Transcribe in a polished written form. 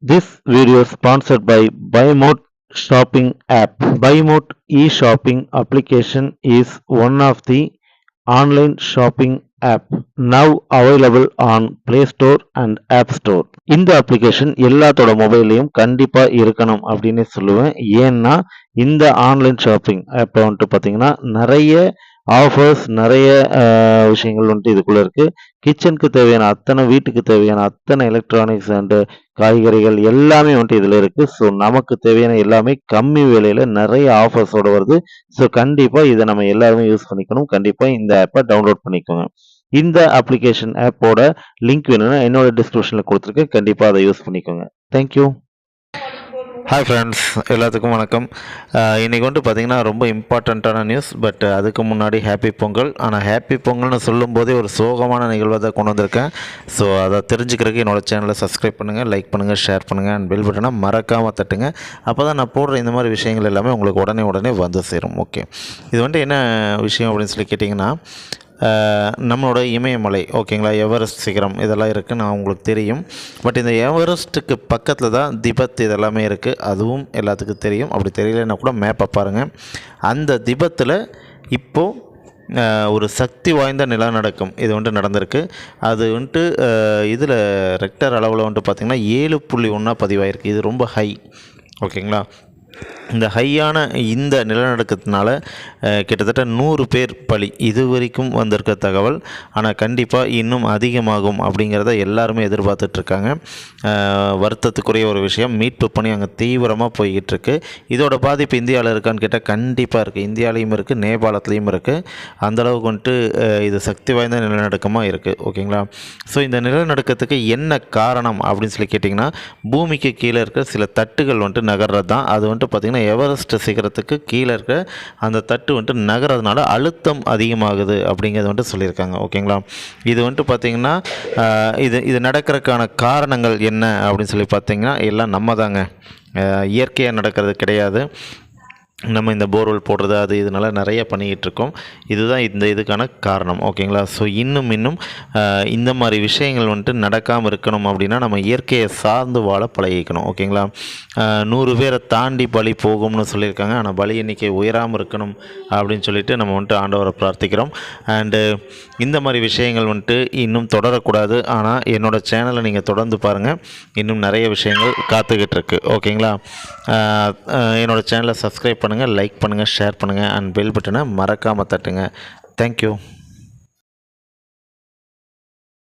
This video is sponsored by BuyMote shopping app. BuyMote e-shopping application is one of the online shopping app now available on Play Store and App Store. இந்த application எல்லாத்தோட மொபைல்லையும் கண்டிப்பா இருக்கணும் அப்படின்னு சொல்லுவேன். ஏன்னா இந்த online shopping ஆப்பை வந்துட்டு பார்த்தீங்கன்னா நிறைய ஆஃபர்ஸ் நிறைய விஷயங்கள் வந்துட்டு இதுக்குள்ள இருக்கு. கிச்சனுக்கு தேவையான அத்தனை வீட்டுக்கு தேவையான அத்தனை எலக்ட்ரானிக்ஸ் அண்டு காய்கறிகள் எல்லாமே வந்துட்டு இதில் இருக்குது. ஸோ நமக்கு தேவையான எல்லாமே கம்மி விலையில் நிறைய ஆஃபர்ஸோடு வருது. ஸோ கண்டிப்பாக இதை நம்ம எல்லாருமே யூஸ் பண்ணிக்கணும். கண்டிப்பாக இந்த ஆப்பை டவுன்லோட் பண்ணிக்கோங்க. இந்த அப்ளிகேஷன் ஆப்போட லிங்க் வேணும்னா என்னோட டிஸ்கிரிப்ஷனில் கொடுத்துருக்கேன். கண்டிப்பாக அதை யூஸ் பண்ணிக்கோங்க. தேங்க்யூ. ஹாய் ஃப்ரெண்ட்ஸ், எல்லாத்துக்கும் வணக்கம். இன்றைக்கி வந்துட்டு பார்த்திங்கன்னா ரொம்ப இம்பார்ட்டண்ட்டான நியூஸ். பட் அதுக்கு முன்னாடி ஹாப்பி பொங்கல். ஆனால் ஹாப்பி பொங்கல்னு சொல்லும்போதே ஒரு சோகமான நிகழ்வை தான் கொண்டு வந்திருக்கேன். ஸோ அதை தெரிஞ்சுக்கிறதுக்கு என்னோடய சேனலை சப்ஸ்கிரைப் பண்ணுங்கள், லைக் பண்ணுங்கள், ஷேர் பண்ணுங்கள் அண்ட் பெல் பட்டனை மறக்காமல் தட்டுங்க. அப்போ தான் நான் போடுற இந்த மாதிரி விஷயங்கள் எல்லாமே உங்களுக்கு உடனே வந்து சேரும். ஓகே, இது வந்துட்டு என்ன விஷயம் அப்படின்னு சொல்லி கேட்டிங்கன்னா, நம்மளோட இமயமலை ஓகேங்களா, எவரெஸ்ட் சிகரம் இதெல்லாம் இருக்குது, நான் உங்களுக்கு தெரியும். பட் இந்த எவரெஸ்ட்டுக்கு பக்கத்தில் தான் திபெத் இதெல்லாமே இருக்குது, அதுவும் எல்லாத்துக்கும் தெரியும். அப்படி தெரியலன்னா கூட மேப்பை பாருங்கள். அந்த திபெத்தில் இப்போது ஒரு சக்தி வாய்ந்த நிலநடுக்கம் இது வந்துட்டு நடந்திருக்கு. அது வந்துட்டு இதில் ரெக்டர் அளவில் வந்துட்டு பார்த்திங்கன்னா 7.1 பதிவாயிருக்கு. இது ரொம்ப ஹை ஓகேங்களா. இந்த ஹையான இந்த நிலநடுக்கத்தினால கிட்டத்தட்ட 100 பேர் பலி இது வரைக்கும் வந்திருக்க தகவல். ஆனால் கண்டிப்பாக இன்னும் அதிகமாகும் அப்படிங்கிறத எல்லாருமே எதிர்பார்த்துட்ருக்காங்க. வருத்தத்துக்குரிய ஒரு விஷயம், மீட்பு பணி அங்கே தீவிரமாக போய்கிட்டு இருக்கு. இதோட பாதிப்பு இந்தியாவில் இருக்கான்னு கேட்டால் கண்டிப்பாக இருக்குது. இந்தியாவிலையும் இருக்குது, நேபாளத்துலேயும் இருக்குது. அந்தளவுக்கு வந்துட்டு இது சக்தி வாய்ந்த நிலநடுக்கமாக இருக்குது ஓகேங்களா. ஸோ இந்த நிலநடுக்கத்துக்கு என்ன காரணம் அப்படின்னு சொல்லி கேட்டிங்கன்னா, பூமிக்கு கீழே இருக்க சில தட்டுகள் வந்துட்டு நகர்றது தான். அது வந்துட்டு பார்த்திங்கன்னா எவரெஸ்ட் சிகரத்துக்கு கீழே இருக்க அந்த தட்டு வந்துட்டு நகரதுனால அழுத்தம் அதிகமாகுது அப்படிங்கிறது வந்துட்டு சொல்லியிருக்காங்க ஓகேங்களா. இது வந்துட்டு பார்த்திங்கன்னா இது நடக்கிறதுக்கான காரணங்கள் என்ன அப்படின்னு சொல்லி பார்த்திங்கன்னா எல்லாம் நம்ம தாங்க. இயற்கையாக நடக்கிறது கிடையாது. நம்ம இந்த போர்வெல் போடுறது அது இதனால் நிறைய பண்ணிக்கிட்டு இருக்கோம். இதுதான் இதுக்கான காரணம் ஓகேங்களா. ஸோ இன்னும் இந்த மாதிரி விஷயங்கள் வந்துட்டு நடக்காமல் இருக்கணும் அப்படின்னா நம்ம இயற்கையை சார்ந்து வாழ பழகிக்கணும் ஓகேங்களா. 100 பேரை தாண்டி பலி போகும்னு சொல்லியிருக்காங்க. ஆனால் பலி எண்ணிக்கை உயராமல் இருக்கணும் அப்படின்னு சொல்லிட்டு நம்ம வந்துட்டு ஆண்டவரை பிரார்த்திக்கிறோம். அண்டு இந்த மாதிரி விஷயங்கள் வந்துட்டு இன்னும் தொடரக்கூடாது. ஆனால் என்னோடய சேனலை நீங்கள் தொடர்ந்து பாருங்கள், இன்னும் நிறைய விஷயங்கள் காத்துக்கிட்டு இருக்கு ஓகேங்களா. என்னோடய சேனலை சப்ஸ்கிரைப் பண்ணுங்கள், லைக் பண்ணுங்கள், ஷேர் பண்ணுங்கள் அண்ட் பெல் பட்டனை மறக்காமல் தட்டுங்க. தேங்க்யூ.